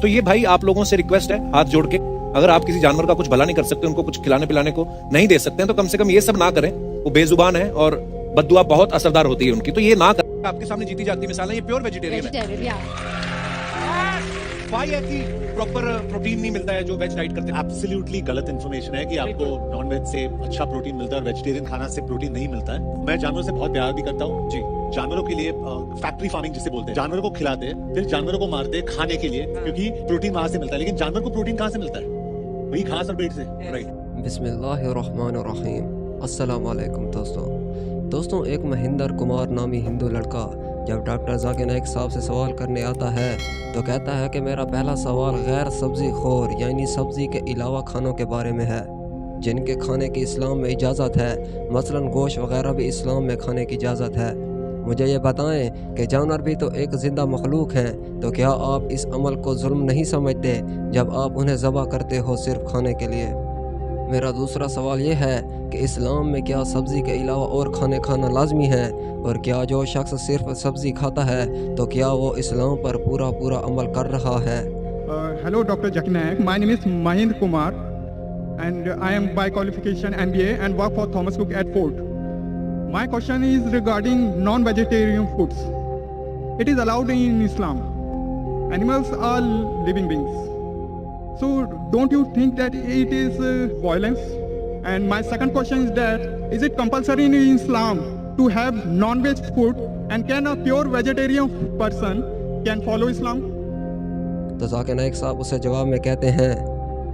तो ये भाई आप लोगों से रिक्वेस्ट है हाथ जोड़ के, अगर आप किसी जानवर का कुछ भला नहीं कर सकते, उनको कुछ खिलाने पिलाने को नहीं दे सकते हैं, तो कम से कम ये सब ना करें। वो बेजुबान है और बद्दुआ बहुत असरदार होती है उनकी, तो ये ना करें। आपके सामने जीती जाती मिसाल है, ये प्योर वेजिटेरियन है। Why है कि प्रॉपर प्रोटीन नहीं मिलता है जो वेज डाइट करते हैं? एब्सोल्युटली गलत इन्फॉर्मेशन है कि आपको नॉन वेज से अच्छा प्रोटीन मिलता है और वेजिटेरियन खाना से प्रोटीन नहीं मिलता है। मैं जानवरों से बहुत प्यार भी करता हूँ जी। जानवरों के लिए फैक्ट्री फार्मिंग जिसे बोलते हैं, जानवरों को खिलाते हैं, फिर जानवरों को मारते हैं खाने के लिए, क्योंकि प्रोटीन वहां से मिलता है। लेकिन जानवर को प्रोटीन कहाँ से मिलता है? वही घास और पेट से, राइट। बिस्मिल्लाहिर्रहमानिर्रहीम। अस्सलाम वालेकुम दोस्तों, एक महेंद्र कुमार नामी हिंदू लड़का जब डॉक्टर जाकिर नाइक साहब से सवाल करने आता है तो कहता है कि मेरा पहला सवाल गैर सब्ज़ी खोर यानी सब्ज़ी के अलावा खानों के बारे में है, जिनके खाने की इस्लाम में इजाज़त है। मसलन गोश्त वगैरह भी इस्लाम में खाने की इजाज़त है। मुझे ये बताएं कि जानवर भी तो एक ज़िंदा मखलूक हैं, तो क्या आप इस अमल को जुल्म नहीं समझते जब आप उन्हें ज़बह करते हो सिर्फ खाने के लिए? मेरा दूसरा सवाल ये है कि इस्लाम में क्या सब्ज़ी के अलावा और खाने खाना लाजमी है, और क्या जो शख्स सिर्फ सब्ज़ी खाता है तो क्या वो इस्लाम पर पूरा अमल कर रहा है? Hello, Dr. Zakir Naik. My name is Mahendra Kumar, and I am by qualification MBA and work for Thomas Cook at Ford. My question is regarding non-vegetarian foods. It is allowed in Islam. Animals are living beings. So don't you think that it is violence? And my second question is that, is it compulsory in Islam to have non-veg food, and can a pure vegetarian person can follow Islam? तो जाकिर नाइक साहब उसे जवाब में कहते हैं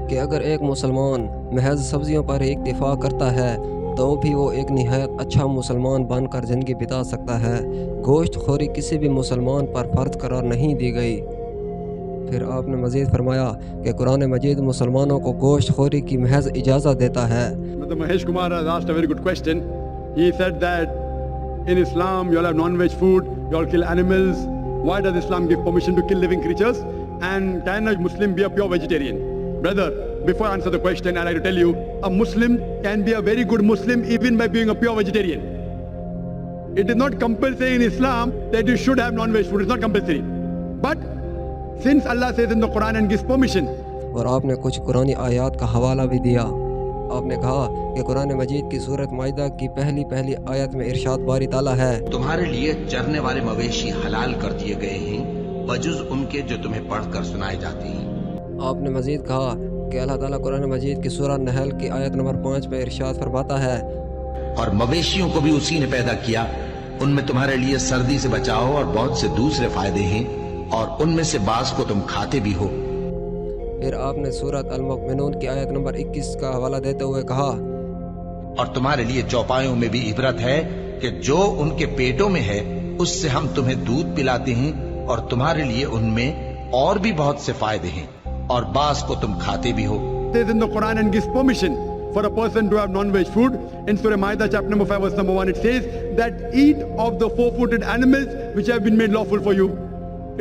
कि अगर एक मुसलमान महज सब्जियों पर ही इक्तिफा करता है तो भी वो एक निहायत अच्छा मुसलमान बनकर ज़िंदगी बिता सकता है। गोश्त खोरी किसी भी मुसलमान पर फ़र्ज करार नहीं दी गई। फिर आपने मज़ीद फरमाया कि कुरान मजीद मुसलमानों को गोश्त खोरी की महज इजाज़त देता है। Mr. Mahesh Kumar has asked a very good question. He said that in Islam you all have non-veg food, you all kill animals. Why does Islam give permission to kill living creatures? And can a Muslim be a pure vegetarian? Brother, before I answer the question, I'd like to tell you, a Muslim can be a very good Muslim even by being a pure vegetarian. It is not compulsory in Islam that you should have non-veg food. It's not compulsory. But since Allah says in the Quran and gives permission. और आपने कुछ कुरानी आयात का हवाला भी दिया। आपने कहा कि कुरान मजीद की सूरत माइदा की पहली आयत में इरशाद बारी ताला है, तुम्हारे लिए चरने वाले मवेशी हलाल कर दिए गए हैं बजुज उनके जो तुम्हें पढ़कर सुनाए जाते हैं। आपने मजीद कहा कि अल्लाह ताला कुरान मजीद की सूरह नहल की आयत नंबर 5 में इरशाद फरमाता है, और मवेशियों को भी उसी ने पैदा किया, उनमें तुम्हारे लिए सर्दी से बचाओ और बहुत से दूसरे फायदे हैं, और उनमें से बास को तुम खाते भी हो। फिर आपने सूरत अल-मुमिनून की आयत नंबर 21 का हवाला देते हुए कहा, और तुम्हारे लिए चौपायों में भी इबरत है कि जो उनके पेटों में है उससे हम तुम्हें दूध पिलाते हैं, और तुम्हारे लिए उनमें और भी बहुत से फायदे हैं, और बास को तुम खाते भी हो। Says in the Quran and gives permission for a person to have non-veg food. In Surah Ma'idah chapter number 5 verse number 1 it says that eat of the four-footed animals which have been made lawful for you.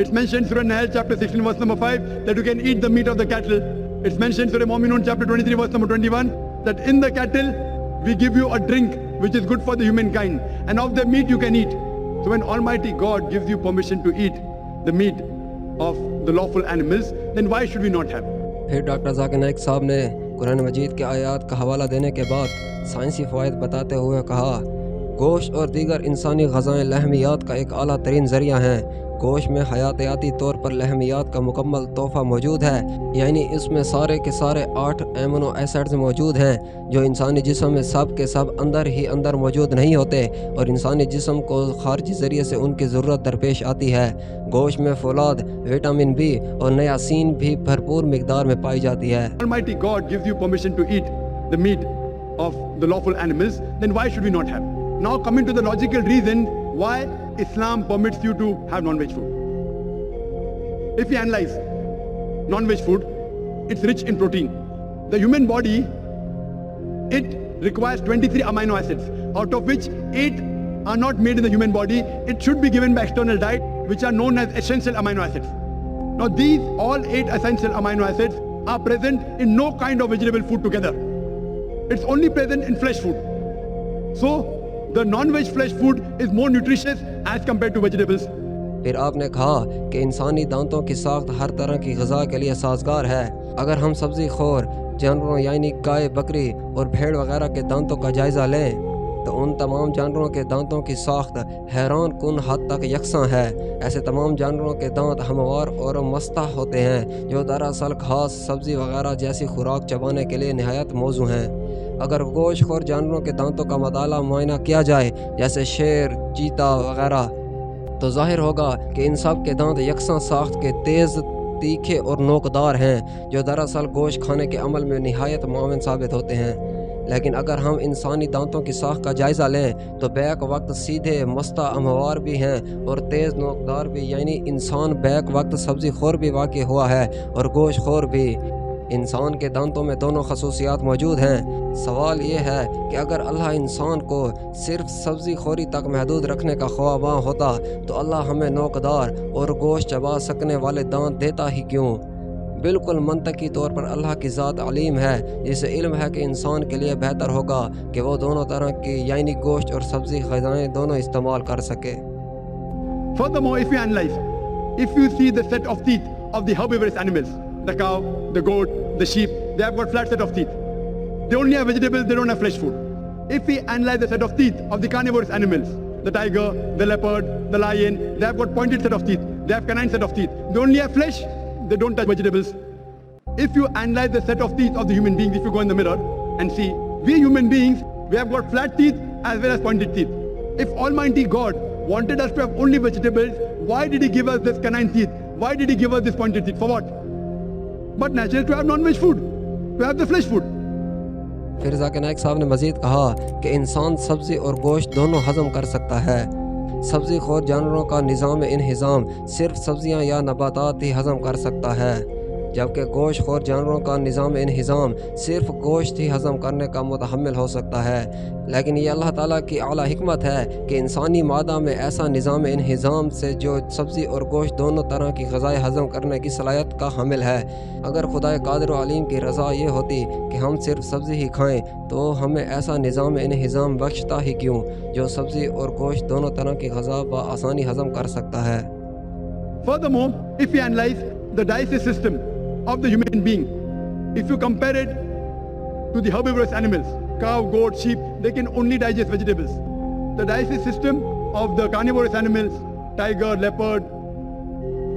It's mentioned Surah Nahl chapter 16 verse number 5 that you can eat the meat of the cattle. It's mentioned Surah Mu'minun chapter 23 verse number 21 that in the cattle we give you a drink which is good for the humankind, and of the meat you can eat. So when Almighty God gives you permission to eat the meat of the lawful animals, then why should we not have? फिर doctor Zakir Naik साहब ने कुरान मजीद के आयात का हवाला देने के बाद साइंसी फ़वाइद बताते हुए कहा, गोश्त और दीगर इंसानी ग़ज़ाएँ लहमियात का एक आला तरीन ज़रिया हैं। गोश्त में हयातियाती तौर पर लहमियात का मुकम्मल तोहफ़ा मौजूद है, यानी इसमें सारे के सारे 8 एमिनो एसिड्स मौजूद हैं जो इंसानी जिस्म में सब के सब अंदर ही अंदर मौजूद नहीं होते, और इंसानी जिस्म को खारजी ज़रिए से उनकी ज़रूरत दरपेश आती है। गोश्त में फौलाद, विटामिन बी और नियासिन भी भरपूर मिकदार में पाई जाती है। Almighty God gives you permission to eat the meat of the lawful animals, then why should we not have? Now coming to the logical reason why Islam permits you to have non-veg food. If we analyze non-veg food, it's rich in protein. The human body, it requires 23 amino acids, out of which 8 are not made in the human body. It should be given by external diet, which are known as essential amino acids. Now these all 8 essential amino acids are present in no kind of vegetable food together. It's only present in flesh food. So the non-veg flesh food is more nutritious as compared to vegetables. फिर आपने कहा कि इंसानी दांतों की साख्त हर तरह की ग़िज़ा के लिए साजगार है। अगर हम सब्ज़ी खोर जानवरों यानी गाय, बकरी और भेड़ वगैरह के दांतों का जायज़ा लें तो उन तमाम जानवरों के दांतों की साख्त हैरान कुन हद तक यकसां है। ऐसे तमाम जानवरों के दांत हमवार और मस्ता होते हैं जो दरअसल घास, सब्ज़ी वगैरह जैसी खुराक चबाने के लिए नहायत मौजू हैं। अगर गोश्तखोर जानवरों के दांतों का मताला मुआयना किया जाए जैसे शेर, चीता वगैरह, तो जाहिर होगा कि इन सब के दांत यकसां साख्त के तेज़, तीखे और नोकदार हैं जो दरअसल गोश्त खाने के अमल में निहायत मुआविन साबित होते हैं। लेकिन अगर हम इंसानी दांतों की साख का जायज़ा लें तो बैक वक्त सीधे, मस्ता, हमवार भी हैं और तेज़ नोकदार भी, यानी इंसान बैक वक्त सब्ज़ी खोर भी वाक़ई हुआ है और गोश्त खोर भी। इंसान के दांतों में दोनों खसूसियात मौजूद हैं। सवाल ये है कि अगर अल्लाह इंसान को सिर्फ सब्ज़ी खोरी तक महदूद रखने का ख्वाबां होता तो अल्लाह हमें नोकदार और गोश्त चबा सकने वाले दांत देता ही क्यों? बिल्कुल मंतकी तौर पर अल्लाह की ज़ात अलीम है, जिसे इल्म है कि इंसान के लिए बेहतर होगा कि वो दोनों तरह की यानी गोश्त और सब्ज़ी ग़िज़ाएँ दोनों इस्तेमाल कर सके। Furthermore, if you analyze, if you see the set of teeth of the herbivorous animals, the cow, the goat, the sheep, they have got flat set of teeth. They only have vegetables, they don't have flesh food. If we analyze the set of teeth of the carnivorous animals, the tiger, the leopard, the lion, they have got pointed set of teeth. They have canine set of teeth. They only have flesh, they don't touch vegetables. If you analyze the set of teeth of the human beings, if you go in the mirror and see, we human beings, we have got flat teeth as well as pointed teeth. If Almighty God wanted us to have only vegetables, why did He give us this canine teeth? Why did He give us this pointed teeth? For what? But naturally to have non-veg food, to have the flesh food. फिर ज़ाकिर नाइक साहब ने मज़ीद कहा कि इंसान सब्ज़ी और गोश्त दोनों हज़म कर सकता है। सब्ज़ी खोर जानवरों का निज़ाम इंहिज़ाम सिर्फ सब्ज़ियाँ या नबातात ही हज़म कर सकता है, जबकि गोश्त खोर जानवरों का निज़ाम इंहिज़ाम सिर्फ गोश्त ही हज़म करने का मुतहम्मिल हो सकता है। लेकिन ये अल्लाह ताला की आला हिकमत है कि इंसानी मादा में ऐसा निज़ाम इंहिज़ाम से जो सब्ज़ी और गोश्त दोनों तरह की ग़िज़ाएँ हज़म करने की सलाहियत का हामिल है। अगर खुदाए कादिर व अलीम की रज़ा ये होती कि हम सिर्फ सब्ज़ी ही खाएँ तो हमें ऐसा निज़ाम इंहिज़ाम बख्शता ही क्यों जो सब्ज़ी और गोश्त दोनों तरह की ग़िज़ा बआसानी हज़म कर सकता है। Furthermore, if we analyze the digestive system of the human being, if you compare it to the herbivorous animals, cow, goat, sheep, they can only digest vegetables. The digestive system of the carnivorous animals, tiger, leopard,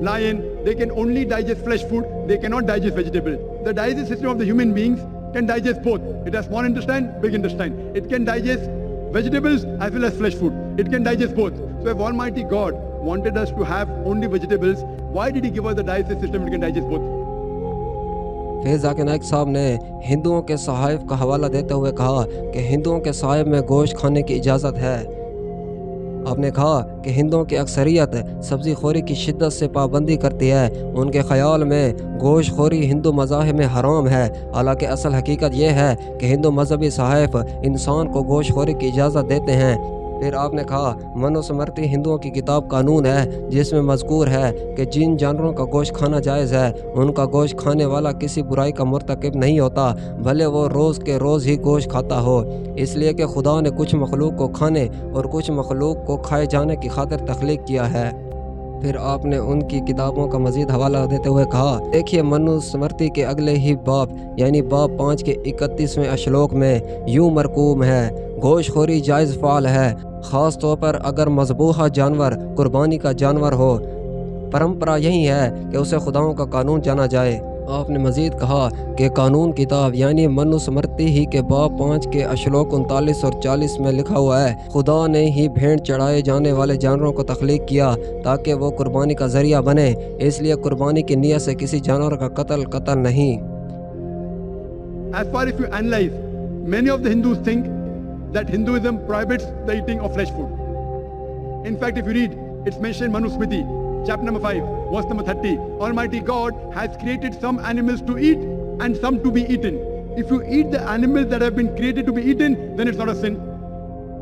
lion, they can only digest flesh food, they cannot digest vegetable. The digestive system of the human beings can digest both. It has small intestine, big intestine. It can digest vegetables as well as flesh food. It can digest both. So if Almighty God wanted us to have only vegetables, why did He give us the digestive system which can digest both? फिर ज़ाकिर नाइक साहब ने हिंदुओं के सहाइफ का हवाला देते हुए कहा कि हिंदुओं के सहाइफ में गोश्त खाने की इजाज़त है। आपने कहा कि हिंदुओं की अक्सरियत सब्ज़ी खोरी की शिद्दत से पाबंदी करती है। उनके ख़याल में गोश्त खोरी हिंदू मज़ाहिब में हराम है, हालांकि असल हकीकत यह है कि हिंदू मजहबी सहाइफ इंसान को गोश्त खोरी की इजाज़त देते हैं। फिर आपने कहा मनुस्मृति हिंदुओं की किताब कानून है जिसमें मज़कूर है कि जिन जानवरों का गोश्त खाना जायज़ है उनका गोश्त खाने वाला किसी बुराई का मुर्तकिब नहीं होता, भले वो रोज़ के रोज़ ही गोश्त खाता हो, इसलिए कि खुदा ने कुछ मखलूक को खाने और कुछ मखलूक को खाए जाने की खातिर तख्लीक किया है। फिर आपने उनकी किताबों का मज़ीद हवाला देते हुए कहा, देखिए मनुस्मृति के अगले ही बाब यानी बाब 5 के 31वें श्लोक में यूँ मरकूम है, गोश्तखोरी जायज़ फ़ाल है, ख़ास तौर पर अगर मज़बूहा जानवर कुर्बानी का जानवर हो। परंपरा यही है कि उसे खुदाओं का कानून जाना जाए। आपने मज़ीद कहा कि कानून किताब यानी मनुस्मृति ही के बाब 5 के श्लोक 39 और 40 में लिखा हुआ है, खुदा ने ही भेंट चढ़ाए जाने वाले जानवरों को तख्लीक किया ताकि वो कुर्बानी का ज़रिया बने, इसलिए कुर्बानी की नीयत से किसी जानवर का कत्ल नहीं। As far as you analyze, many of the Hindus think that Hinduism prohibits the eating of flesh food. In fact, if you read, it's mentioned in Manusmriti, chapter number 5, verse number 30. Almighty God has created some animals to eat and some to be eaten. If you eat the animals that have been created to be eaten, then it's not a sin.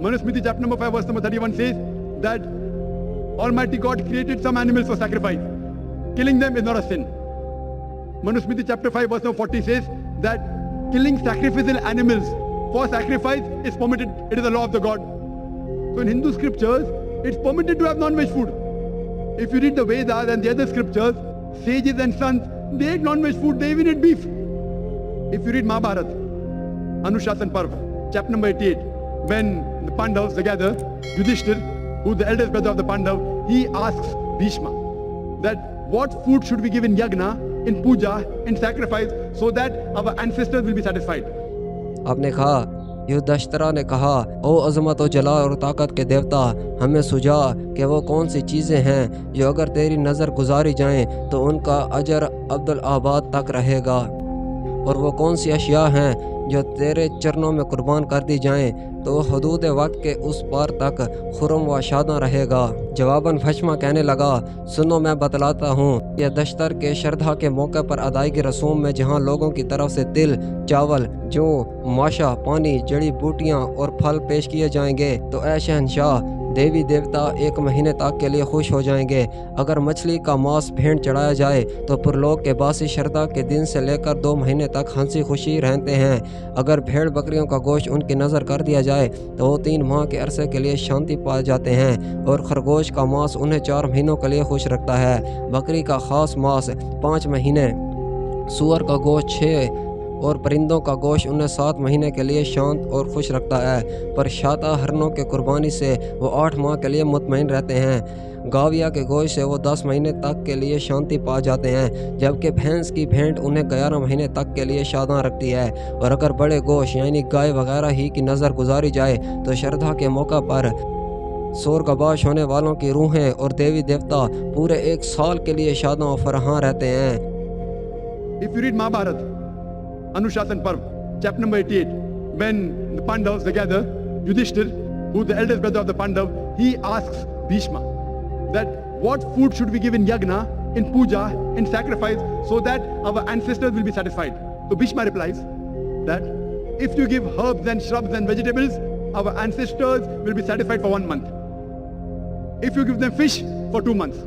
Manusmriti chapter number 5, verse number 31 says that Almighty God created some animals for sacrifice. Killing them is not a sin. Manusmriti chapter 5, verse number 40 says that killing sacrificial animals for sacrifice is permitted. It is the law of the God. So in Hindu scriptures, it's permitted to have non-veg food. If you read the Vedas and the other scriptures, sages and sons, they ate non-veg food, they even ate beef. If you read Mahabharata, Anushasan Parv, chapter number 88, when the Pandavas together, Yudhishthir, who is the eldest brother of the Pandav, he asks Bhishma that what food should we give in yagna, in puja, in sacrifice, so that our ancestors will be satisfied. आपने कहा, युधिष्ठिर ने कहा, ओ अजमत और जलाल और ताकत के देवता, हमें सुझा कि वो कौन सी चीज़ें हैं जो अगर तेरी नज़र गुजारी जाएं तो उनका अजर अब्दुल आबाद तक रहेगा, और वो कौन सी अशिया हैं जो तेरे चरणों में कुर्बान कर दी जाएं तो हदूद वक्त के उस पार तक खुरम व शादा रहेगा। जवाबन फशमा कहने लगा, सुनो मैं बतलाता हूँ, यह दश्तर के श्रद्धा के मौके पर अदायगी रसूम में जहाँ लोगों की तरफ से तिल, चावल, जौ, माशा, पानी, जड़ी बूटियाँ और फल पेश किए जाएंगे तो ऐ शहनशाह, देवी देवता एक महीने तक के लिए खुश हो जाएंगे। अगर मछली का मांस भेंट चढ़ाया जाए तो पुरलोक के बासी श्रद्धा के दिन से लेकर 2 महीने तक हंसी खुशी रहते हैं। अगर भेड़ बकरियों का गोश्त उनकी नज़र कर दिया जाए तो वो 3 माह के अरसे के लिए शांति पा जाते हैं, और खरगोश का मांस उन्हें 4 महीनों के लिए खुश रखता है। बकरी का खास मांस 5 महीने, सूअर का गोश्त 6 और परिंदों का गोश्त उन्हें 7 महीने के लिए शांत और खुश रखता है। पर शाता हरनों के कुर्बानी से वो 8 माह के लिए मुतमईन रहते हैं। गाविया के गोश्त से वो 10 महीने तक के लिए शांति पा जाते हैं, जबकि भैंस की भेंट उन्हें 11 महीने तक के लिए शादा रखती है। और अगर बड़े गोश्त यानी गाय वगैरह ही की नज़र गुजारी जाए तो श्रद्धा के मौका पर शोरगबाश होने वालों की रूहें और देवी देवता पूरे 1 साल के लिए शादा और फरहां रहते हैं। If you read Mahabharata, Anushasan Parv, chapter number 88, when the Pandavas together, Yudhishthir, who is the eldest brother of the Pandav, he asks Bhishma that what food should we give in yagna, in puja, in sacrifice, so that our ancestors will be satisfied. So Bhishma replies that if you give herbs and shrubs and vegetables, our ancestors will be satisfied for 1 month. If you give them fish, for 2 months.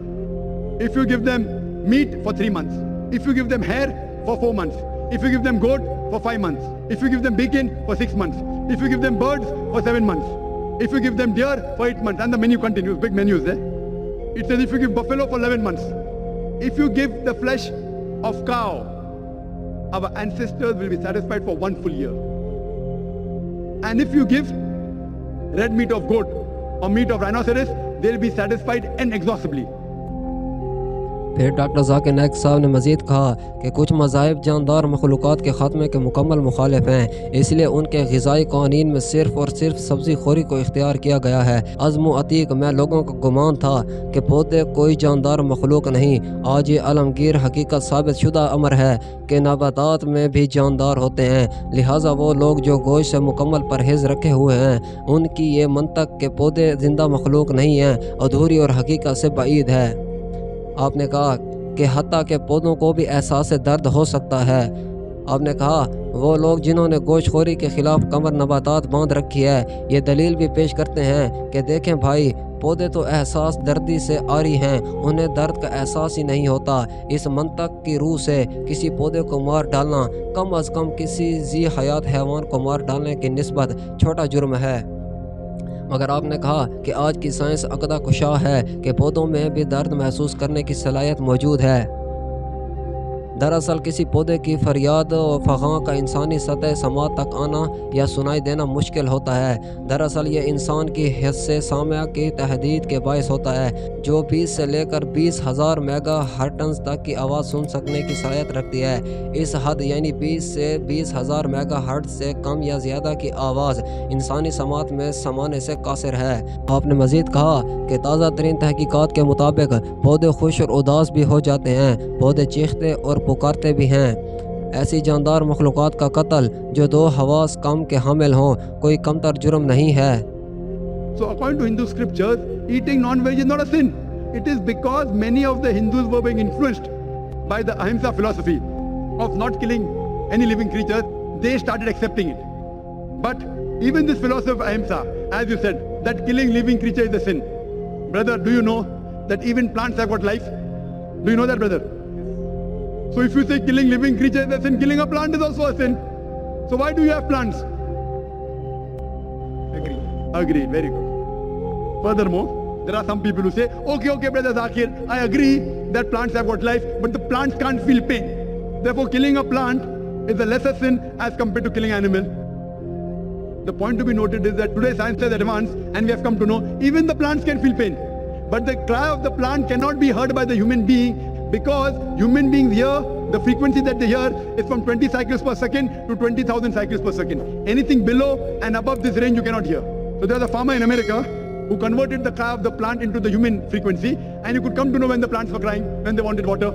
If you give them meat, for 3 months. If you give them hair, for 4 months. If you give them goat, for 5 months. If you give them bacon, for 6 months. If you give them birds, for 7 months. If you give them deer, for 8 months. And the menu continues, big menus there. It says if you give buffalo, for 11 months. If you give the flesh of cow, our ancestors will be satisfied for 1 full year. And if you give red meat of goat or meat of rhinoceros, they'll be satisfied inexhaustibly. फिर doctor Zakir Naik साहब ने मज़ीद कहा कि कुछ मज़ाहिब जानदार मखलूक़ात के ख़ात्मे के मुकम्मल मुखालिफ हैं, इसलिए उनके ग़िज़ाई क़वानीन में सिर्फ़ और सिर्फ सब्ज़ी खोरी को इख्तियार किया गया है। अज़्म अतीक में लोगों का गुमान था कि पौधे कोई जानदार मखलूक नहीं। आज ये आलमगीर हकीकत साबित शुदा अमर है कि नबातात में भी जानदार होते हैं, लिहाजा वो लोग जो गोश्त से मुकम्मल परहेज़ रखे हुए हैं उनकी ये मंतक के पौधे ज़िंदा मखलूक नहीं हैं अधूरी और हकीकत से बाईद है। आपने कहा कि हत्ता के पौधों को भी एहसास दर्द हो सकता है। आपने कहा वो लोग जिन्होंने गोश्तखोरी के ख़िलाफ़ कमर नबातात बांध रखी है, ये दलील भी पेश करते हैं कि देखें भाई, पौधे तो एहसास दर्दी से आरी हैं, उन्हें दर्द का एहसास ही नहीं होता। इस मंतक की रूह से किसी पौधे को मार डालना कम अज़ कम किसी जी हयात हैवान को मार डालने की निस्बत छोटा जुर्म है। मगर आपने कहा कि आज की साइंस अक़दा कुशा है कि पौधों में भी दर्द महसूस करने की सलाहियत मौजूद है। दरअसल किसी पौधे की फरियाद और फ़ग़ां का इंसानी सतह समात तक आना या सुनाई देना मुश्किल होता है। दरअसल ये इंसान की हिस्से सामिया की तहदीद के बायस होता है, जो 20 से लेकर 20,000 मेगा हर्ट्ज़ तक की आवाज़ सुन सकने की सलाहियत रखती है। इस हद यानी 20 से 20,000 मेगा हर्ट्ज़ से कम या ज़्यादा की आवाज़ इंसानी समात में समाने से कासिर है। आपने मज़ीद कहा कि ताज़ा तरीन तहकीकात के मुताबिक पौधे खुश और उदास भी हो जाते हैं, पौधे चीखते और पुकारते भी हैं। ऐसी जानदार मखलूक़ात का कत्ल जो 2 हवास कम के हामिल हों कोई कमतर जुर्म नहीं है। So according to Hindu scriptures, eating non-veg is not a sin. It is because many of the Hindus were being influenced by the Ahimsa philosophy of not killing any living creature. They started accepting it. But even this philosophy of Ahimsa, as you said, that killing living creature is a sin. Brother, do you know that even plants have got life? Do you know that, brother? So if you say killing living creatures is a sin, killing a plant is also a sin. So why do you have plants? Agree. Very good. Furthermore, There are some people who say, okay, brother Zakir, I agree that plants have got life, but the plants can't feel pain. Therefore, killing a plant is a lesser sin as compared to killing an animal. The point to be noted is that today science has advanced and we have come to know even the plants can feel pain. But the cry of the plant cannot be heard by the human being because human beings hear, the frequency that they hear is from 20 cycles per second to 20,000 cycles per second. Anything below and above this range you cannot hear. So there was a farmer in America who converted the cry of the plant into the human frequency, and you could come to know when the plants were crying, when they wanted water.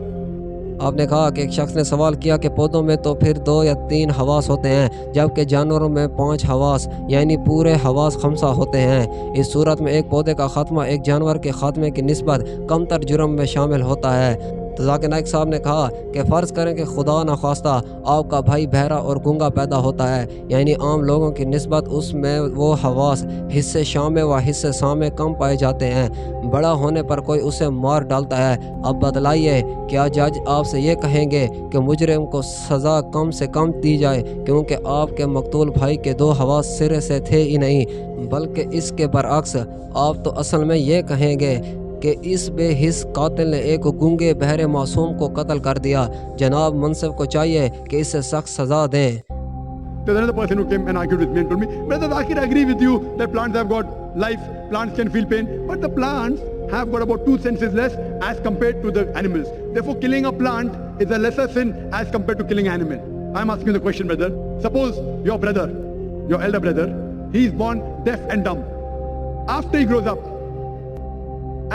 आपने कहा कि एक शख्स ने सवाल किया कि पौधों में तो फिर 2 या 3 हवास होते हैं जबकि जानवरों में 5 हवास यानी पूरे हवास खमसा होते हैं। इस सूरत में एक पौधे का खात्मा एक जानवर के खात्मे की निस्बत कमतर जुर्म में शामिल होता है। तो जाकिर नाइक साहब ने कहा कि फ़र्ज़ करें कि खुदा न खास्ता आपका भाई बहरा और गूंगा पैदा होता है, यानी आम लोगों की निस्बत उसमें वो हवास हिस्से शामे व हिस्से सामे कम पाए जाते हैं। बड़ा होने पर कोई उसे मार डालता है। अब बतलाइए, क्या जज आपसे ये कहेंगे कि मुजरिम को सज़ा कम से कम दी जाए क्योंकि आपके मकतूल भाई के 2 हवास सिरे से थे ही नहीं, बल्कि इसके बरअक्स आप तो असल में ये कहेंगे कि इस बेहिस कातिल ने एक गूंगे बहरे मासूम को कत्ल कर दिया। जनाब मुंसिफ को चाहिए कि इसे सख्त सज़ा दें। There's another person who came and argued with me and told me, Brother Zakir, I agree with you that plants have got life, plants can feel pain, but the plants have got about 2 senses less as compared to the animals. Therefore, killing a plant is a lesser sin as compared to killing an animal. I'm asking you the question, brother. Suppose your brother, your elder brother, he is born deaf and dumb. After he grows up,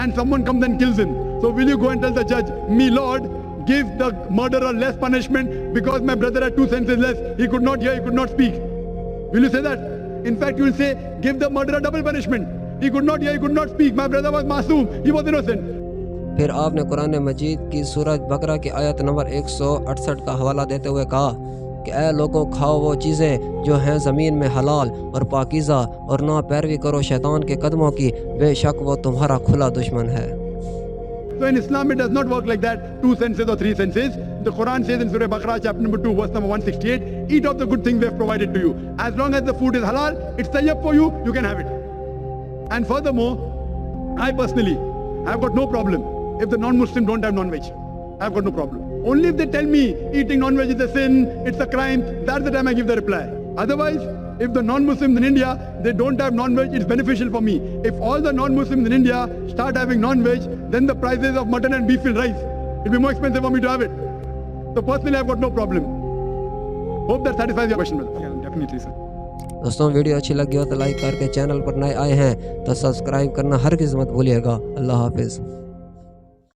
and someone comes and kills him, so will you go and tell the judge, me Lord, give the murderer less punishment because my brother had 2 senses less, he could not hear, he could not speak? Will you say that? In fact, you will say, give the murderer double punishment. He could not hear, he could not speak, my brother was masoom, he was innocent. फिर आपने कुरान मजीद की सूरत बकरा की आयत number 168 का हवाला देते हुए कहा कि ऐ लोगों, खाओ वो चीज़ें जो हैं ज़मीन में हलाल और पाकीज़ा और ना पैरवी करो शैतान के कदमों की, बेशक वो तुम्हारा खुला दुश्मन है। So in Islam it does not work like that, 2 senses or 3 senses. The Quran says in Surah Baqarah chapter number 2 verse number 168, eat of the good things we have provided to you. As long as the food is halal, it's tayyib for you, you can have it. And furthermore, I personally have got no problem if the non-Muslims don't have non-veg. I've got no problem. Only if they tell me eating non-veg is a sin, it's a crime, that's the time I give the reply. Otherwise, if the non-Muslims in India, they don't have non-veg, it's beneficial for me. If all the non-Muslims in India start having non-veg, then the prices of mutton and beef will rise. It'll be more expensive for me to have it. So personally, I've got no problem. Hope that satisfies your question, brother. Yeah, definitely, sir. दोस्तों, video अच्छी लगी हो तो like करके, channel पर नए आए हैं तो सब्सक्राइब करना हरगिज़ मत भूलिएगा। अल्लाह हाफिज़।